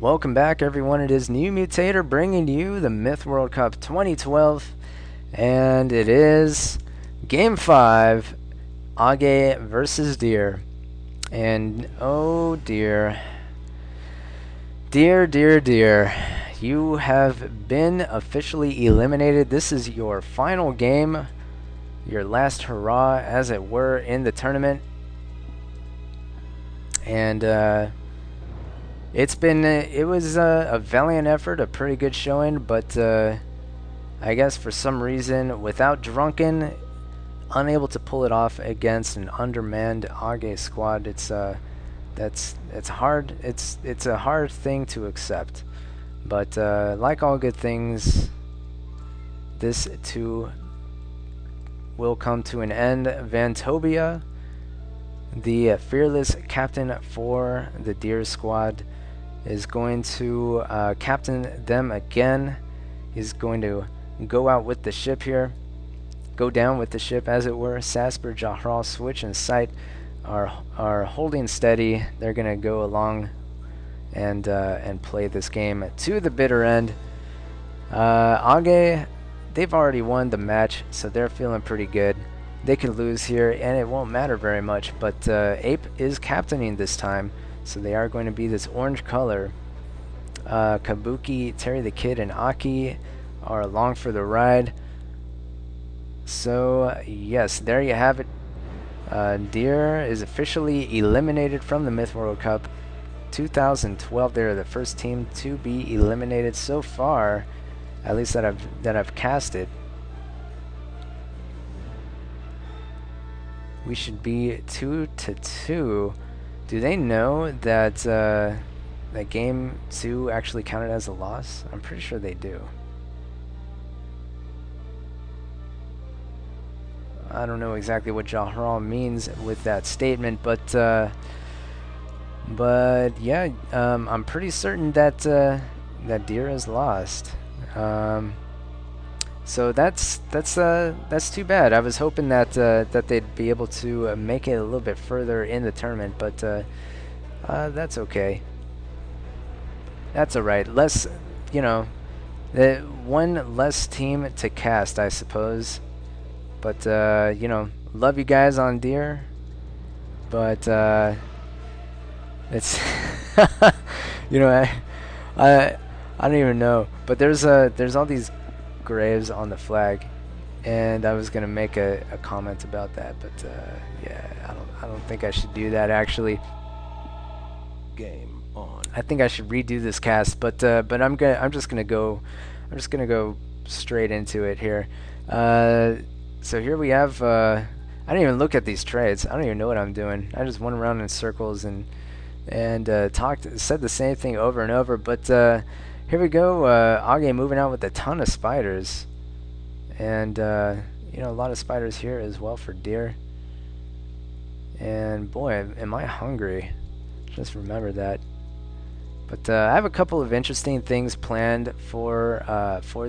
Welcome back, everyone. It is NewMutator bringing you the Myth World Cup 2012, and it is Game 5, Age versus Deer. And oh dear, dear, you have been officially eliminated. This is your final game, your last hurrah, as it were, in the tournament. And it was a valiant effort, a pretty good showing, but I guess for some reason, without Drunken, unable to pull it off against an undermanned Age squad, it's hard. It's a hard thing to accept, but like all good things, this too will come to an end. Vantobia, the fearless captain for the Deer squad, is going to captain them again. He's going to go out with the ship here, go down with the ship, as it were. Sasper, Jahral, Switch, and Sight are holding steady. They're going to go along and play this game to the bitter end. Age, they've already won the match, so they're feeling pretty good. They could lose here, and it won't matter very much, but Ape is captaining this time, so they are going to be this orange color. Kabuki, Terry the Kid, and Aki are along for the ride. So, yes, there you have it. Deer is officially eliminated from the Myth World Cup 2012. They're the first team to be eliminated so far, at least that I've casted. We should be 2-2. Do they know that that game 2 actually counted as a loss? I'm pretty sure they do. I don't know exactly what Jahral means with that statement, but yeah, I'm pretty certain that that Deer is lost. So that's too bad. I was hoping that that they'd be able to make it a little bit further in the tournament, but that's okay. That's all right. Less, you know, one less team to cast, I suppose. But you know, love you guys on Deer, but it's you know, I don't even know. But there's all these graves on the flag, and I was gonna make a comment about that, but yeah, I don't think I should do that actually. Game on. I think I should redo this cast, but I'm just gonna go straight into it here. So here we have. I didn't even look at these trades. I don't even know what I'm doing. I just went around in circles and said the same thing over and over, but. Here we go, Age moving out with a ton of spiders, and you know, a lot of spiders here as well for Deer. And boy, am I hungry! Just remember that. But I have a couple of interesting things planned for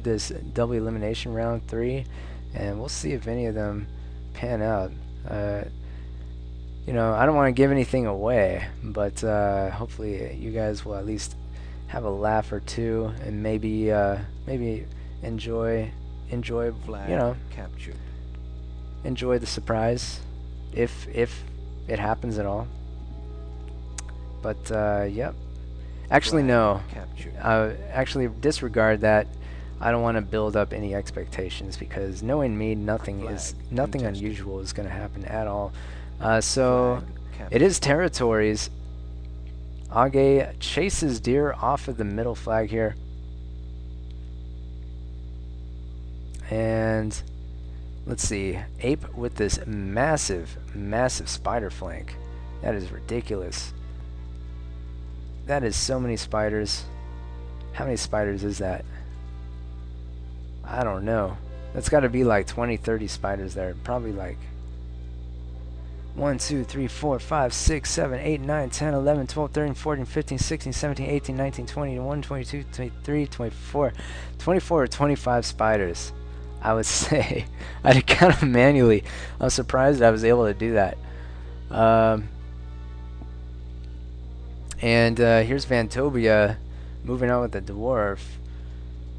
this double elimination round 3, and we'll see if any of them pan out. You know, I don't want to give anything away, but hopefully you guys will at least have a laugh or two, and maybe enjoy Flag you know, captured. enjoy the surprise if it happens at all. But yep. Actually, Flag no. captured. Actually, disregard that. I don't want to build up any expectations, because knowing me, nothing Flag unusual is going to happen at all. So Flag it is territories. Age chases Deer off of the middle flag here. And let's see, Ape with this massive spider flank. That is ridiculous. That is so many spiders. How many spiders is that? I don't know. That's got to be like 20-30 spiders there. Probably like 1, 2, 3, 4, 5, 6, 7, 8, 9, 10, 11, 12, 13, 14, 15, 16, 17, 18, 19, 20, 21, 22, 23, 24, 24 or 25 spiders, I would say. I had to count them manually. I was surprised I was able to do that. And here's Vantobia moving on with the dwarf.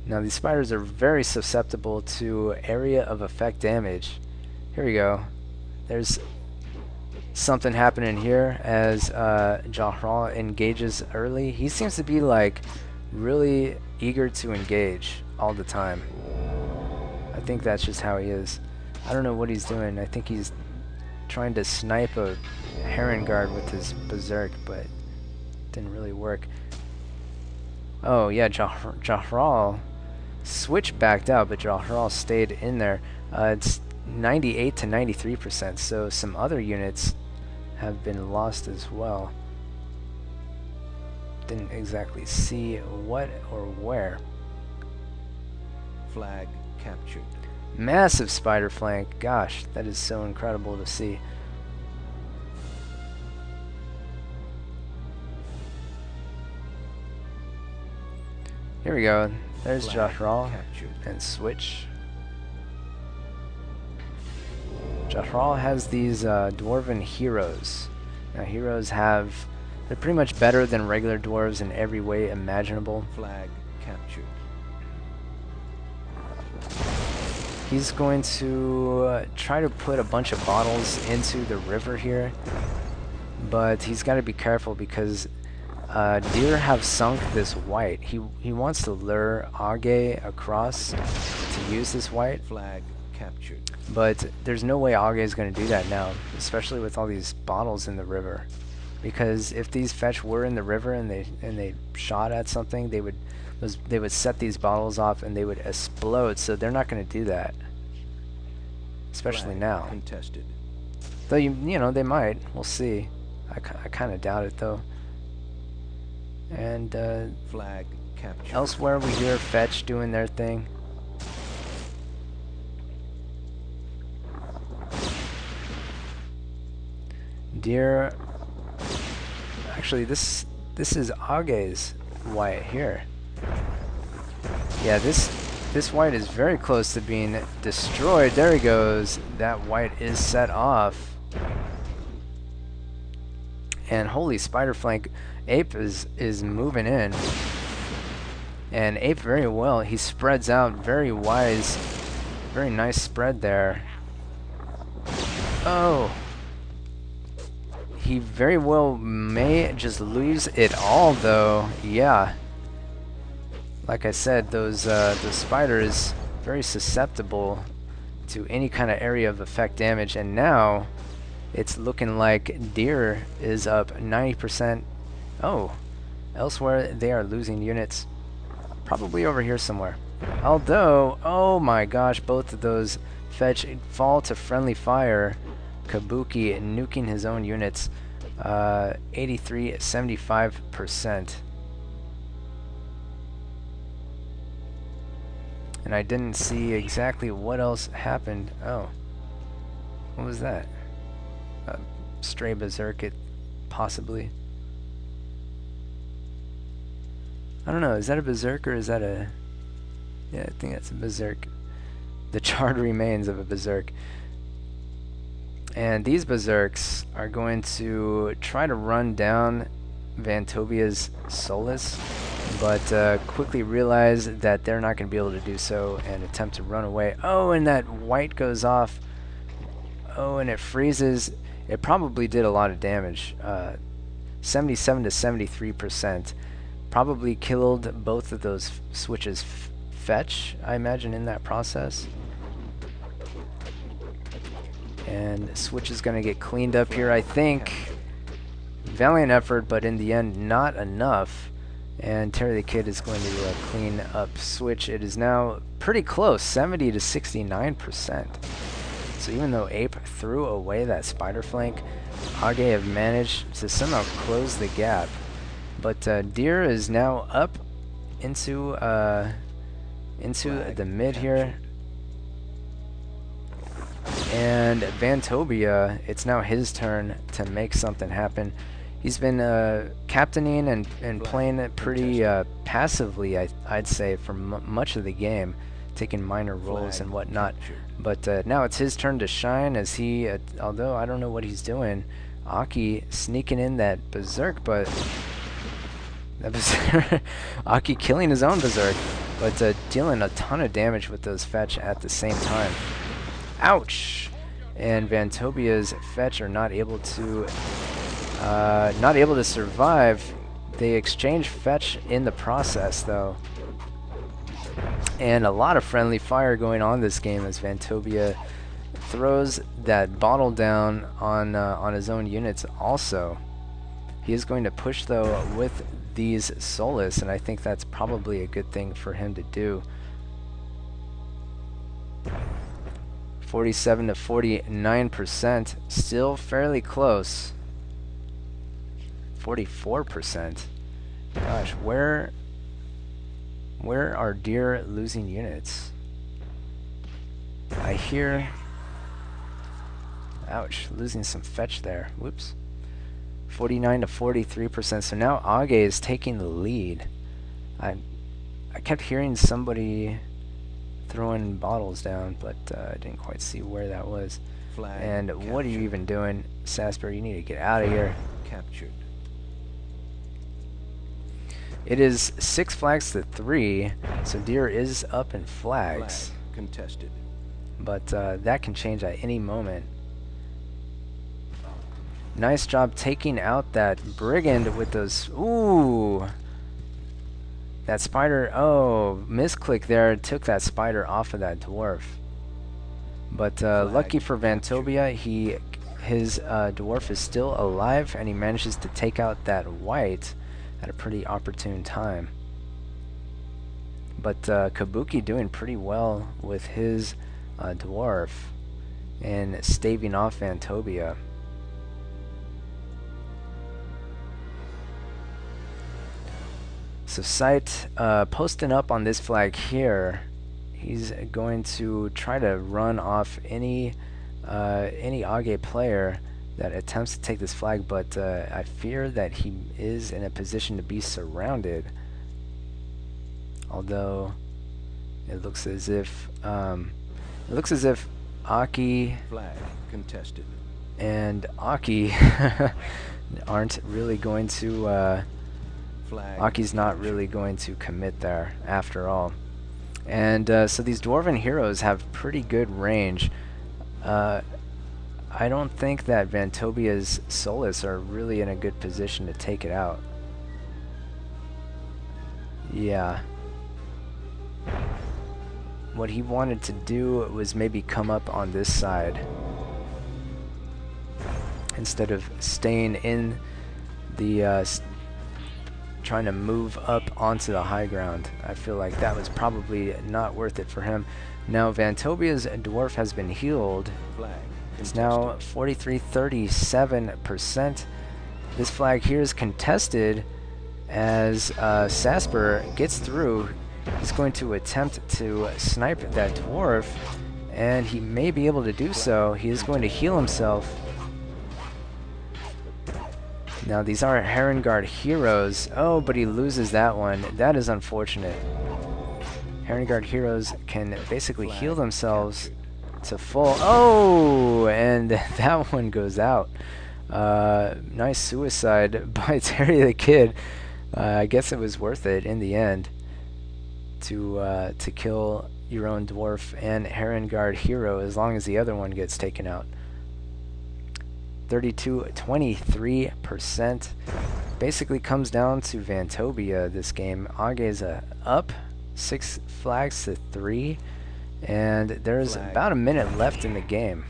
Now these spiders are very susceptible to area of effect damage. Here we go. There's something happening here as Jahral engages early. He seems to be like really eager to engage all the time. I think that's just how he is. I don't know what he's doing. I think he's trying to snipe a Heron Guard with his Berserk, but didn't really work. Oh yeah, Jahral switch backed out, but Jahral stayed in there. It's 98 to 93%, so some other units have been lost as well. Didn't exactly see what or where. Flag captured. Massive spider flank. Gosh, that is so incredible to see. Here we go. There's Jahral and switch. Jahral has these dwarven heroes. Now heroes they're pretty much better than regular dwarves in every way imaginable. Flag captured. He's going to try to put a bunch of bottles into the river here, but he's got to be careful because deer have sunk this white. He wants to lure Age across to use this white. Flag captured. But there's no way Age is going to do that now, especially with all these bottles in the river. Because if these fetch were in the river and they shot at something, they would set these bottles off and they would explode. So they're not going to do that, especially now. Contested. Though you know they might. We'll see. I kind of doubt it though. And flag captured. Elsewhere we hear fetch doing their thing. Deer. Actually, this is Age's white here. Yeah, this white is very close to being destroyed. There he goes. That white is set off. And holy spider flank, Ape is moving in. And Ape very well. He spreads out very wise. Very nice spread there. Oh. He very well may just lose it all though. Yeah. Like I said, those spiders very susceptible to any kind of area of effect damage, and now it's looking like deer is up 90%. Oh, elsewhere they are losing units. Probably over here somewhere. Although, oh my gosh, both of those fetch fall to friendly fire. Kabuki nuking his own units. 83, 75%. And I didn't see exactly what else happened. Oh. What was that? A stray berserk, possibly. I don't know, is that a berserk or is that a... Yeah, I think that's a berserk. The charred remains of a berserk. And these berserks are going to try to run down Vantovia's Solus, but quickly realize that they're not going to be able to do so and attempt to run away. Oh, and that white goes off. Oh, and it freezes. It probably did a lot of damage. 77 to 73%. Probably killed both of those switches fetch, I imagine, in that process. And switch is going to get cleaned up here, I think. Valiant effort, but in the end, not enough. And Terry the Kid is going to clean up switch. It is now pretty close, 70 to 69%. So even though Ape threw away that spider flank, Age have managed to somehow close the gap. But Deer is now up into the mid here. And Vantobia, it's now his turn to make something happen. He's been captaining and playing it pretty passively, I'd say, for much of the game, taking minor roles and whatnot. But now it's his turn to shine as he, although I don't know what he's doing, Aki sneaking in that berserk, but That was Aki killing his own Berserk, but dealing a ton of damage with those fetch at the same time. Ouch! And Vantobia's fetch are not able to survive. They exchange fetch in the process, though. And a lot of friendly fire going on this game as Vantobia throws that bottle down on his own units also. He is going to push, though, with these Solus, and I think that's probably a good thing for him to do. 47 to 49%, still fairly close. 44%. Gosh, where are Deer losing units? I hear... Ouch, losing some fetch there. Whoops. 49 to 43%. So now Age is taking the lead. I kept hearing somebody throwing bottles down, but I didn't quite see where that was. Flag and captured. What are you even doing, Sasper? You need to get out of here. Captured. It is 6 flags to 3, so Deer is up in flags. Flag contested. But that can change at any moment. Nice job taking out that Brigand with those... Ooh! That spider... Oh, misclick there. Took that spider off of that dwarf. But lucky for Vantobia, his dwarf is still alive, and he manages to take out that white at a pretty opportune time. But Kabuki doing pretty well with his dwarf and staving off Vantobia. So Sight posting up on this flag here. He's going to try to run off any Age player that attempts to take this flag, but I fear that he is in a position to be surrounded. Although it looks as if Aki Flag contested. and Aki aren't really going to. Aki's not really going to commit there after all. And so these Dwarven heroes have pretty good range. I don't think that Vantobia's Solus are really in a good position to take it out. Yeah. What he wanted to do was maybe come up on this side instead of staying in the trying to move up onto the high ground. I feel like that was probably not worth it for him. Now Vantobia's dwarf has been healed. Flag It's now 43-37%. This flag here is contested as Sasper gets through. He's going to attempt to snipe that dwarf, and he may be able to do so. He is going to heal himself. Now these are Herengard heroes. Oh, but he loses that one. That is unfortunate. Herengard heroes can basically heal themselves to full. Oh, and that one goes out. Nice suicide by Terry the Kid. I guess it was worth it in the end to kill your own dwarf and Herengard hero as long as the other one gets taken out. 32-23%. Basically comes down to Vantobia this game. Age is up 6 flags to 3, and there's about a minute left in the game.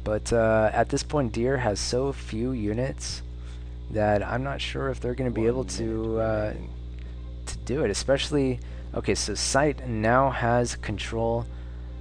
But at this point, Deer has so few units that I'm not sure if they're going to be able to do it. Especially, okay, so Sight now has control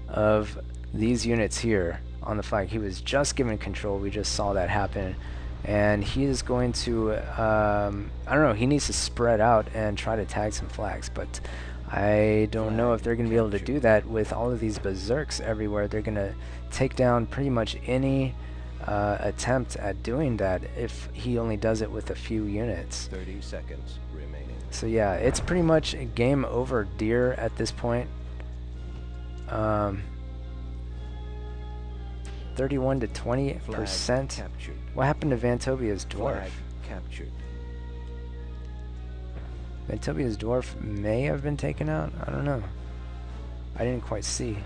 of these units here on the flag. He was just given control. We just saw that happen, and he is going to I don't know, he needs to spread out and try to tag some flags, but I don't know if they're going to be able to do that with all of these berserks everywhere. They're going to take down pretty much any attempt at doing that if he only does it with a few units. 30 seconds remaining. So yeah, it's pretty much game over Deer at this point. 31 to 20%. Captured. What happened to Vantobia's dwarf? Flag captured. Vantobia's dwarf may have been taken out. I don't know. I didn't quite see.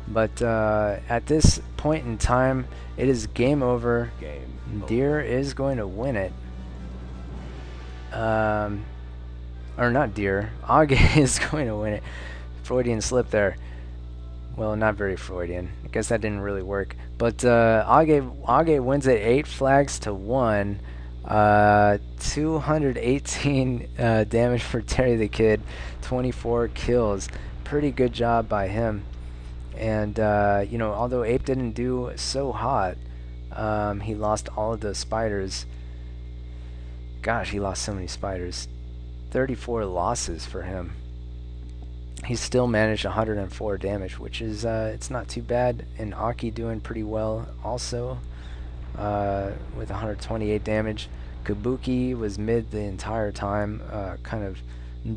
But at this point in time, it is game over. Game Deer is going to win it. Or not Deer. Age is going to win it. Freudian slip there. Well, not very Freudian. I guess that didn't really work. But Age wins it 8 flags to 1. 218 damage for Terry the Kid. 24 kills. Pretty good job by him. And, you know, although Ape didn't do so hot, he lost all of those spiders. Gosh, he lost so many spiders. 34 losses for him. He still managed 104 damage, which is, it's not too bad. And Aki doing pretty well also, with 128 damage. Kabuki was mid the entire time, kind of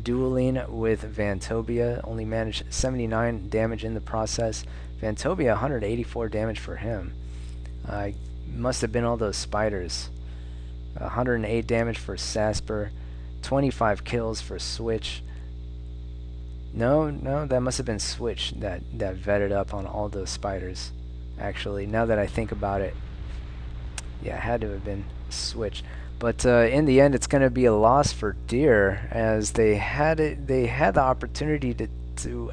dueling with Vantobia, only managed 79 damage in the process. Vantobia 184 damage for him. Must have been all those spiders. 108 damage for Sasper, 25 kills for Switch. No, that must have been Switch that vetted up on all those spiders. Actually, now that I think about it, yeah, it had to have been Switch. But in the end, it's going to be a loss for Deer, as they had the opportunity to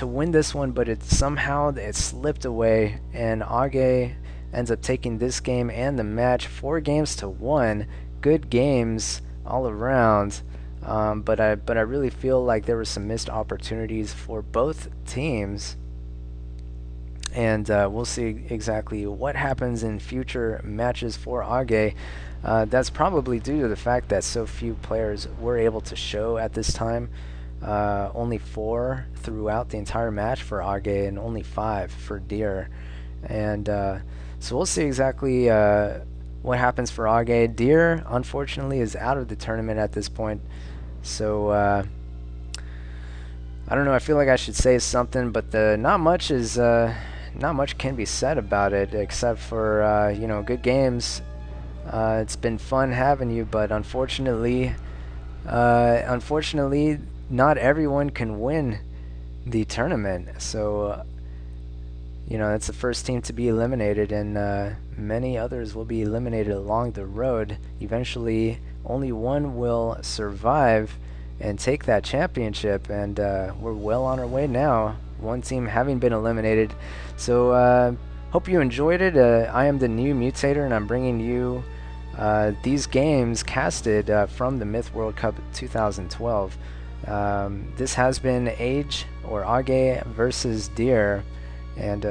win this one, but it slipped away, and Age ends up taking this game and the match 4 games to 1. Good games all around, but I really feel like there were some missed opportunities for both teams. And we'll see exactly what happens in future matches for Age. That's probably due to the fact that so few players were able to show at this time. Only 4 throughout the entire match for Age, and only 5 for Deer. And so we'll see exactly what happens for Age. Deer, unfortunately, is out of the tournament at this point. So I don't know. I feel like I should say something, but not much can be said about it, except for you know, good games. It's been fun having you, but unfortunately, not everyone can win the tournament. So you know, that's the first team to be eliminated, and many others will be eliminated along the road. Eventually, only one will survive and take that championship, and we're well on our way now, one team having been eliminated. So hope you enjoyed it. I am the NewMutator, and I'm bringing you these games casted from the Myth World Cup 2012. This has been Age versus Deer, and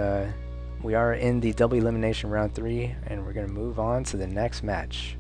we are in the double elimination round 3, and we're going to move on to the next match.